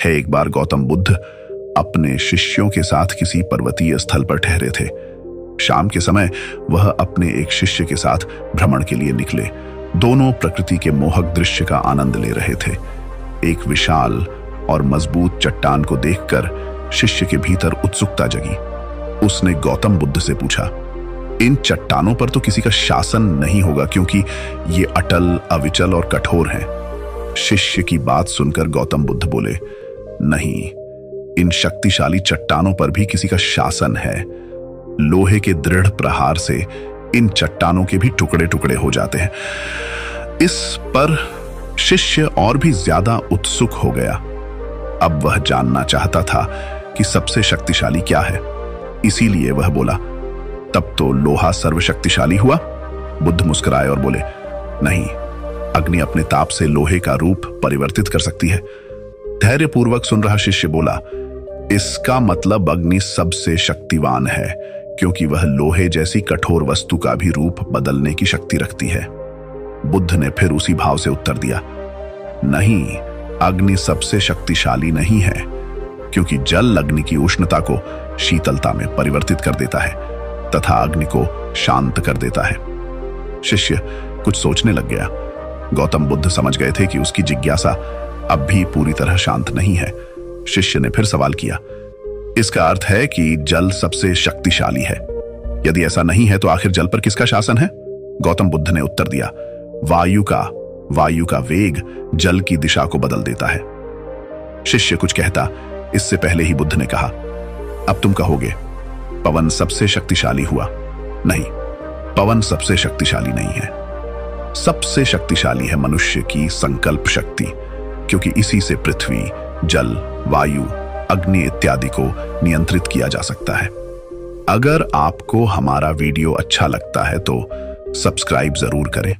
एक बार गौतम बुद्ध अपने शिष्यों के साथ किसी पर्वतीय स्थल पर ठहरे थे। शाम के समय वह अपने एक शिष्य के साथ भ्रमण के लिए निकले। दोनों प्रकृति के मोहक दृश्य का आनंद ले रहे थे। एक विशाल और मजबूत चट्टान को देखकर शिष्य के भीतर उत्सुकता जगी। उसने गौतम बुद्ध से पूछा, इन चट्टानों पर तो किसी का शासन नहीं होगा क्योंकि ये अटल, अविचल और कठोर हैं। शिष्य की बात सुनकर गौतम बुद्ध बोले, नहीं, इन शक्तिशाली चट्टानों पर भी किसी का शासन है। लोहे के दृढ़ प्रहार से इन चट्टानों के भी टुकड़े टुकड़े हो जाते हैं। इस पर शिष्य और भी ज्यादा उत्सुक हो गया। अब वह जानना चाहता था कि सबसे शक्तिशाली क्या है। इसीलिए वह बोला, तब तो लोहा सर्वशक्तिशाली हुआ। बुद्ध मुस्कुराए और बोले, नहीं, अग्नि अपने ताप से लोहे का रूप परिवर्तित कर सकती है। धैर्यपूर्वक सुन रहा शिष्य बोला, इसका मतलब अग्नि सबसे शक्तिवान है क्योंकि वह लोहे जैसी कठोर वस्तु का भी रूप बदलने की शक्ति रखती है। बुद्ध ने फिर उसी भाव से उत्तर दिया, नहीं, अग्नि सबसे शक्तिशाली नहीं है क्योंकि जल अग्नि की उष्णता को शीतलता में परिवर्तित कर देता है तथा अग्नि को शांत कर देता है। शिष्य कुछ सोचने लग गया। गौतम बुद्ध समझ गए थे कि उसकी जिज्ञासा अब भी पूरी तरह शांत नहीं है। शिष्य ने फिर सवाल किया, इसका अर्थ है कि जल सबसे शक्तिशाली है। यदि ऐसा नहीं है तो आखिर जल पर किसका शासन है? गौतम बुद्ध ने उत्तर दिया, वायु का वेग जल की दिशा को बदल देता है। शिष्य कुछ कहता, इससे पहले ही बुद्ध ने कहा, अब तुम कहोगे पवन सबसे शक्तिशाली हुआ। नहीं, पवन सबसे शक्तिशाली नहीं है। सबसे शक्तिशाली है मनुष्य की संकल्प शक्ति, क्योंकि इसी से पृथ्वी, जल, वायु, अग्नि इत्यादि को नियंत्रित किया जा सकता है। अगर आपको हमारा वीडियो अच्छा लगता है तो सब्सक्राइब जरूर करें।